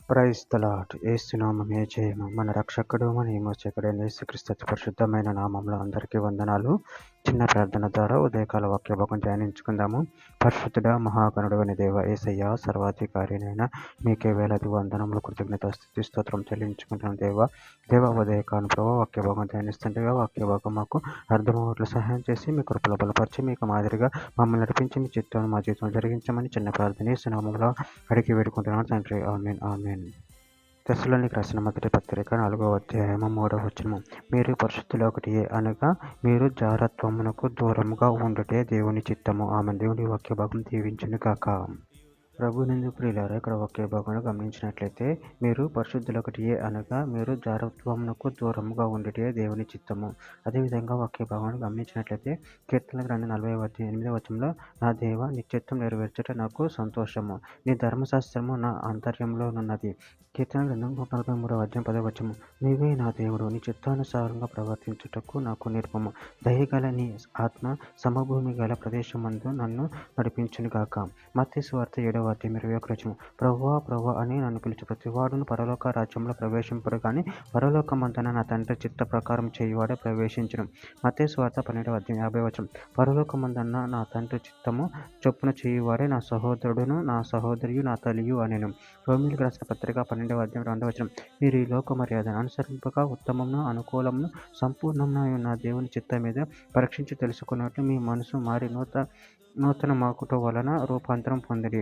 Praise the lord. యేసు నామమే జయము. మన రక్షకుడు మన విమోచకుడైన యేసుక్రీస్తు అతి పరిశుద్ధమైన నామంలో అందరికీ వందనాలు. చిన్న ప్రార్థన ద్వారా ఉదయకాల వాక్య భాగం ధ్యానించుకుందాము. పరిశుద్ధుడా మహాగణుడు అని దేవ యేసయ్య సర్వాధికారినైనా మీకే వేలాది వందనములు కృతజ్ఞత స్తుతి స్తోత్రం చెల్లించుకుంటున్నాం దేవ ఉదయకాలం ప్రభావ వాక్య భాగం ధ్యానిస్తుండగా వాక్య భాగం మాకు అర్థమవుట్లు సహాయం చేసి మీ కృపలో బలపరిచి మీకు మాదిరిగా మమ్మల్ని నడిపించి మీ చిత్తాన్ని మా జీవితంలో జరిగించమని చిన్న ప్రార్థన యేసు నామములో అడిగి వేడుకుంటున్నాను తండ్రి. ఆమేన్ ఆమేన్. తెస్సలోనికీయులకు రాసిన మొదటి పత్రిక 4వ అధ్యాయము 3వ వచనము. మీరు పరిశుద్ధులు ఒకటియే అనగా మీరు జారత్వమునకు దూరముగా ఉండుటే దేవుని చిత్తము. ఆమేన్. దేవుని వాక్య భాగం దీవించును గాక. ప్రభునందు ప్రియులారా, ఇక్కడ ఒకే భాగంలో గమనించినట్లయితే మీరు పరిశుద్ధులు ఒకటియే అనగా మీరు జారత్వమునకు దూరముగా ఉండుటే దేవుని చిత్తము. అదేవిధంగా ఒకే భాగంలో గమనించినట్లయితే కీర్తనల గ్రంథం 48వ వచనంలో నా దేవ నీ చిత్తం నెరవేర్చుట నాకు సంతోషము, నీ ధర్మశాస్త్రము నా ఆంతర్యంలోనున్నది. కీర్తన గ్రంథం 143వ అధ్యాయం 10వ వచనం నీవే నా దేవుడు, నీ చిత్తానుసారంగా ప్రవర్తించుటకు నాకు నేర్పము. దయగల నీ ఆత్మ సమభూమి గల ప్రదేశమందు నన్ను నడిపించును గాక. మత్తయి సువార్త 7వ అధ్యాయం 21వ వచనం ప్రభువా ప్రభువా అని నన్ను పిలిచి ప్రతివాడును పరలోక రాజ్యంలో ప్రవేశింపడు గాని పరలోకమందున నా తండ్రి చిత్త ప్రకారం చేయువాడే ప్రవేశించును. మత్తయి సువార్త 12వ అధ్యాయం 50వ వచనం పరలోకమందున్న నా తండ్రి చిత్తము చొప్పున చేయువాడే నా సహోదరుడును నా సహోదరియు నా తల్లియు అనెను. రోమీయులకు రాసిన పత్రిక 12వ అధ్యాయం 2వ వచనం మీరు ఈ లోక మర్యాదను అనుసరింపక ఉత్తమమును అనుకూలమును సంపూర్ణమునై ఉన్న దేవుని చిత్తం మీద పరీక్షించి తెలుసుకున్నట్లు మీ మనసు మారి నూతన మాకుట వలన రూపాంతరం పొందిడి.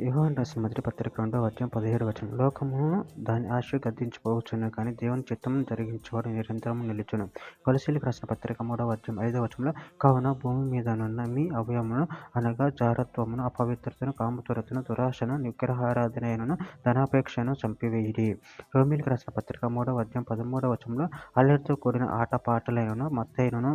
యోహాను రాసిన మొదటి పత్రిక 2వ అధ్యాయం 17వ వచనం లోకమును దాని ఆశ గద్దించిపోవచ్చును కానీ దేవుని చిత్తము జరిగించేవాడు నిరంతరము నిలుచును. కొలస్సీయులకు రాసిన పత్రిక 3వ అధ్యాయం 5వ వచనంలో కావున భూమి మీదనున్న మీ అవయవమును అనగా జారత్వమును అపవిత్రతను కామతురతను దురాశను విగ్రహారాధనను ధనాపేక్షను చంపివేయుడి. రోమీయులకు రాసిన పత్రిక 3వ అధ్యాయం 13వ వచనంలో అల్లరితో కూడిన ఆటపాటలైనను మత్తైనను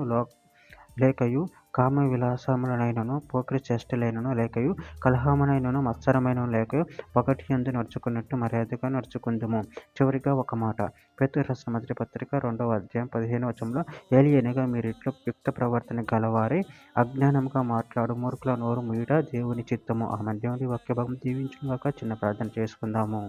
లేకయు కామ విలాసములనైనను పోకిరి చేష్టలైనను లేకయు కలహమునైనను మత్సరమైనను లేకయు ఒకటి యందు నడుచుకున్నట్టు మర్యాదగా నడుచుకుందుము. చివరిగా ఒక మాట పేతురు రాసిన మొదటి పత్రిక 2వ అధ్యాయం 15వ వచనంలో ఏలియనగా మీరు ఇట్లు యుక్త ప్రవర్తన గలవారై అజ్ఞానముగా మాట్లాడు మూర్ఖుల నోరు మూయుట దేవుని చిత్తము. ఆమేన్. దేవుని వాక్య భాగం దీవించును గాక. చిన్న ప్రార్థన చేసుకుందాము.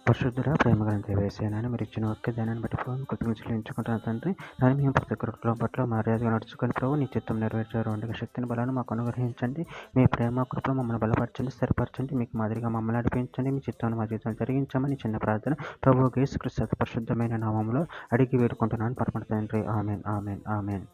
పరిశుద్ధుడా ప్రేమగల దేవేసేనని మీరు ఇచ్చిన ఒక్క దానాన్ని బట్టి ప్రభు కృతజ్ఞతలు చెల్లించుకుంటున్న తండ్రి. దాన్ని మేము ప్రతి ఒక్కరి పట్ల మర్యాదగా నడుచుకొని ప్రభు నీ చిత్తం నెరవేర్చారు వంటి శక్తిని బలాన్ని మాకు అనుగ్రహించండి. మీ ప్రేమ కృపలో మమ్మల్ని బలపరచండి, స్థిరపరచండి, మీకు మాదిరిగా మమ్మల్ని నడిపించండి. మీ చిత్తాన్ని మా జీవితం జరిగించమని చిన్న ప్రార్థన ప్రభువు యేసుక్రీస్తు పరిశుద్ధమైన నామములో అడిగి వేడుకుంటున్నాను పరమ తండ్రి. ఆమేన్ ఆమేన్ ఆమేన్.